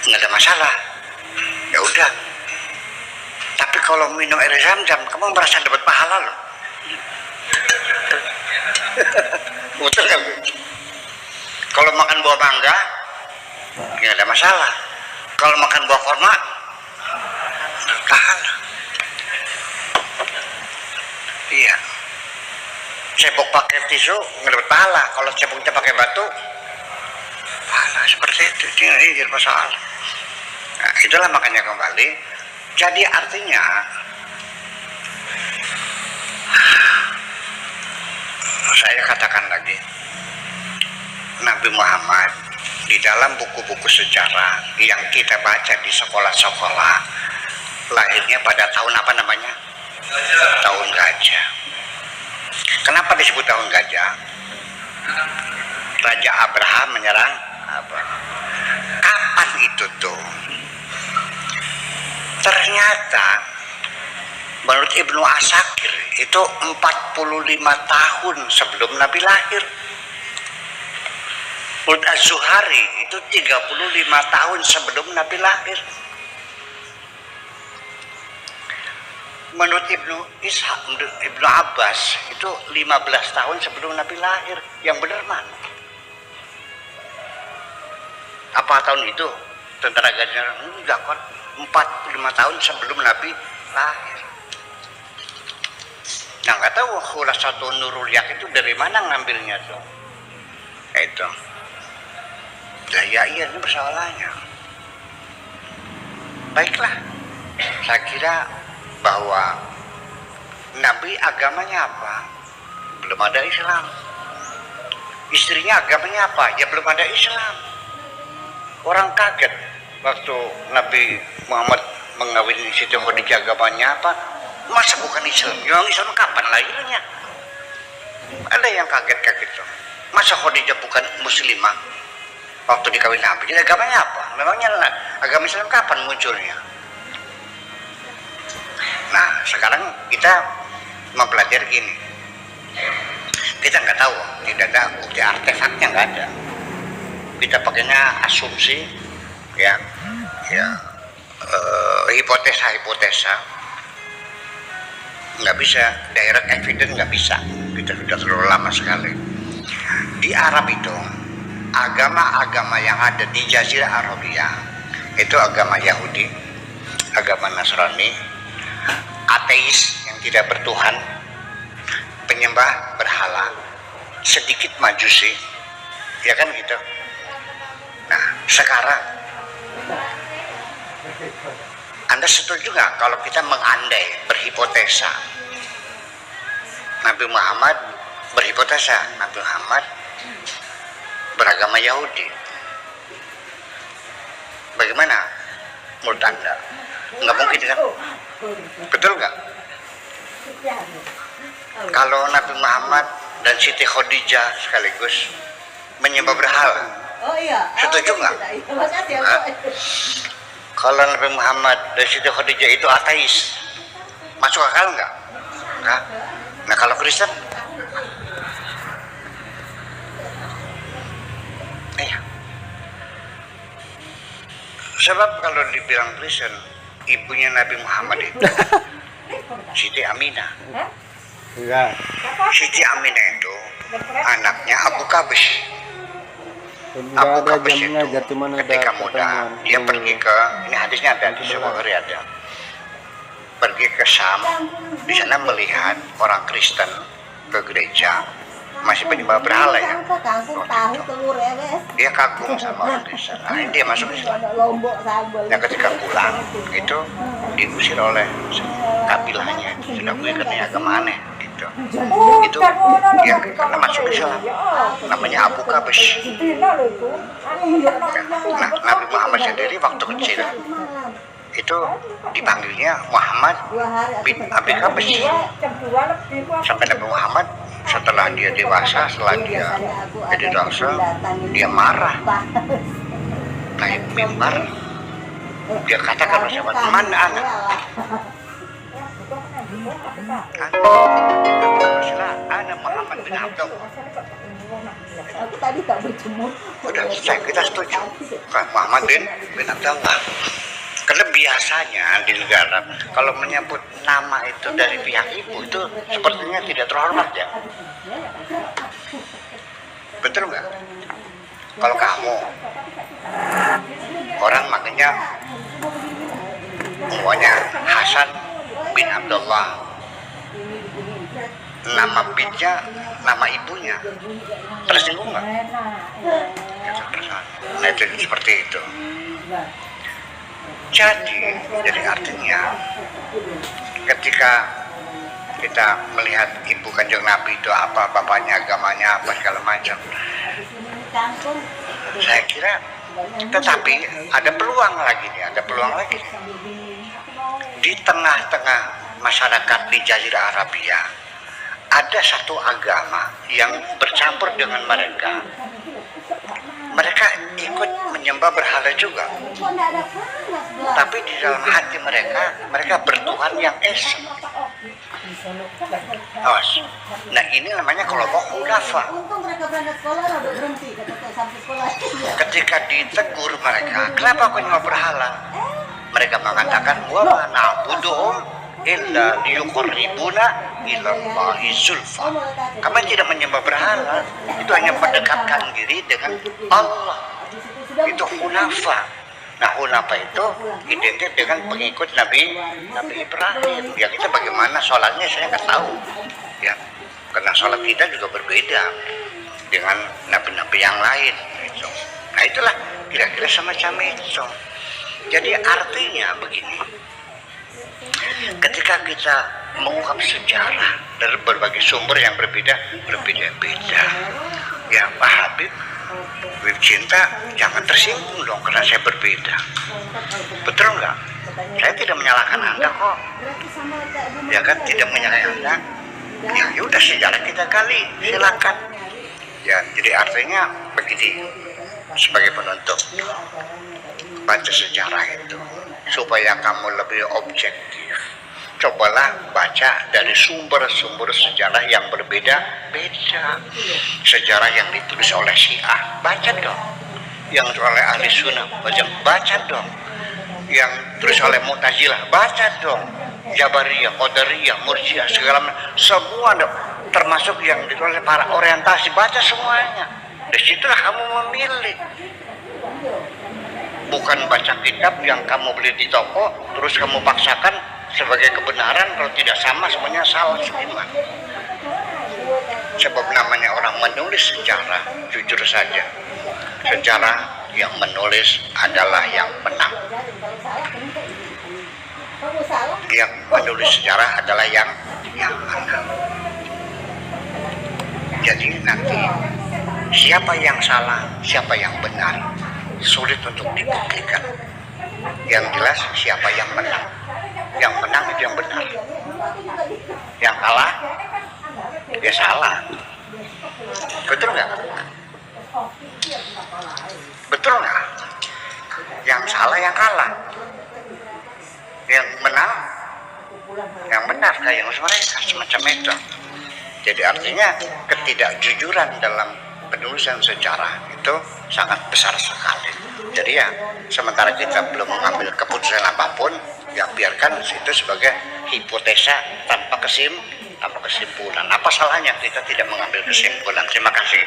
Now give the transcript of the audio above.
nggak ada masalah, ya udah. Tapi kalau minum air zam-zam kamu merasa dapat pahala loh. Betul kan? Kalau makan buah mangga nggak ada masalah, kalau makan buah kurma dapat pahala. Iya, cebok pakai tisu nggak dapat pahala, kalau ceboknya pakai batu pahala. Seperti itu, ini jadi masalah. Nah, itulah makanya kembali. Jadi artinya saya katakan lagi, Nabi Muhammad di dalam buku-buku sejarah yang kita baca di sekolah-sekolah, lahirnya pada tahun apa namanya? Tahun gajah. Kenapa disebut tahun gajah? Raja Abraham menyerang Abraham. Kapan itu tuh? Ternyata menurut Ibnu Asakir itu 45 tahun sebelum Nabi lahir. Menurut Az-Zuhari itu 35 tahun sebelum Nabi lahir. Menurut Ibnu Abbas itu 15 tahun sebelum Nabi lahir. Yang benar mana? Apa tahun itu? Tentara Gajah enggak kan? 45 tahun sebelum Nabi lahir. Nah, nggak tahu Khulasatul Nurul Yaqin itu dari mana ngambilnya tuh? Itu. Nah, ya iya, ini persoalannya. Baiklah, saya kira bahwa Nabi agamanya apa? Belum ada Islam. Istrinya agamanya apa? Ya belum ada Islam. Orang kaget waktu Nabi Muhammad mengawini Siti Khadijah, agamanya apa? Masa bukan Islam? Yang Islam kapan lahirnya? Ada yang kaget-kaget tuh. Masa Khadijah bukan muslimah waktu dikawin Nabi? Jadi agamanya apa? Memangnya agama Islam kapan munculnya? Nah, sekarang kita mempelajari gini. Kita nggak tahu, tidak ada bukti artefaknya, nggak ada. Kita pakainya asumsi, ya, hipotesa, nggak bisa direct evidence, nggak bisa. Kita sudah terlalu lama sekali. Di Arab itu agama-agama yang ada di Jazirah Arabia itu agama Yahudi, agama Nasrani, ateis yang tidak bertuhan, penyembah berhala, sedikit majusi, ya kan gitu. Nah, sekarang Anda setuju nggak kalau kita mengandai, berhipotesa, Nabi Muhammad berhipotesa, Nabi Muhammad beragama Yahudi? Bagaimana menurut Anda? Nggak mungkin kan? Betul nggak? Kalau Nabi Muhammad dan Siti Khadijah sekaligus menyembah berhala, setuju nggak? Kalau Nabi Muhammad dan Siti Khadijah itu ateis, masuk akal nggak? Nggak. Nah, kalau Kristen? Iya. Sebab kalau dibilang Kristen, ibunya Nabi Muhammad itu Siti Aminah. Enggak. Siti Aminah itu anaknya Abu Qabis. Enggak Abu ada Qabis jamnya, itu cuman ada ketika muda pertemuan. dia pergi ke, ini hadisnya ada di Bukhari ada, pergi ke Syam, di sana melihat orang Kristen ke gereja masih penyembah berhala ya. Dia kagum sama orang Kristen. Nah, ini dia masuk Islam. Nah, ketika pulang itu diusir oleh kabilahnya, sudah gue kena agama aneh gitu. Itu ya karena masuk Islam, namanya Abu Qabis. Nah, Nabi Muhammad sendiri waktu kecil itu dipanggilnya Muhammad bin Abi Qabis. Sampai Nabi Muhammad setelah dia dewasa, setelah dia jadi rasul, dia marah, naik mimbar, dia katakan sahabat, mana anak? Anak Muhammad bin Abdullah. Aku tadi tak berjemur. Udah selesai, kita setuju. Kan Muhammad bin Abdullah. Karena biasanya di negara kalau menyebut nama itu dari pihak ibu itu sepertinya tidak terhormat ya. Betul nggak? Kalau kamu orang makanya semuanya Hasan bin Abdullah, nama binnya, nama ibunya, tersinggung nggak? Nah itu seperti itu. Jadi artinya ketika kita melihat ibu kanjeng Nabi itu apa, bapaknya agamanya apa segala macam, saya kira tetapi ada peluang lagi nih, di tengah-tengah masyarakat di Jazirah Arabia ada satu agama yang bercampur dengan mereka. Mereka ikut menyembah berhala juga, tapi di dalam hati mereka bertuhan yang esa. Nah ini namanya kelompok khulafa. Ketika ditegur mereka, kenapa kau nyembah berhala? Mereka mengatakan, wa ma na'buduhum illa liyuqarribuna ilallahi zulfa. Kami tidak menyembah berhala, itu hanya mendekatkan diri dengan Allah. Itu hunafa. Nah hunafa itu identik dengan pengikut Nabi Ibrahim. Ya kita bagaimana sholatnya saya nggak tahu ya, karena sholat kita juga berbeda dengan nabi-nabi yang lain gitu. Nah itulah kira-kira semacam itu. Jadi artinya begini, ketika kita mengungkap sejarah dari berbagai sumber yang berbeda-beda, ya Pak Habib cinta jangan tersinggung dong karena saya berbeda. Betul nggak? Saya tidak menyalahkan Anda kok. Ya kan, tidak menyalahkan Anda. Ya udah sejarah kita kali, silakan. Ya jadi artinya begini, sebagai penutup, baca sejarah itu supaya kamu lebih objektif. Cobalah baca dari sumber-sumber sejarah yang berbeda-beda. Sejarah yang ditulis oleh Syiah, baca dong. Yang oleh ahli sunnah, baca dong. Yang tulis oleh Mu'tazilah, baca dong. Jabariyah, Qadariyah, Murji'ah, segala macam, semua dong. Termasuk yang ditulis oleh para orientasi, baca semuanya. Disitulah kamu memilih. Bukan baca kitab yang kamu beli di toko, terus kamu paksakan sebagai kebenaran, kalau tidak sama semuanya salah semua. Sebab namanya orang menulis sejarah, jujur saja, sejarah yang menulis adalah yang menang. Yang menulis sejarah adalah yang menang. Jadi nanti siapa yang salah, siapa yang benar, sulit untuk dibuktikan. Yang jelas siapa yang menang. Yang menang itu yang benar. Yang kalah, ya salah. Betul nggak? Betul nggak? Yang salah yang kalah. Yang menang, yang benar kayak mereka, semacam itu. Jadi artinya ketidakjujuran dalam penulisan sejarah itu sangat besar sekali. Jadi ya sementara kita belum mengambil keputusan apapun, ya biarkan itu sebagai hipotesa tanpa kesimpulan. Apa salahnya kita tidak mengambil kesimpulan? Terima kasih.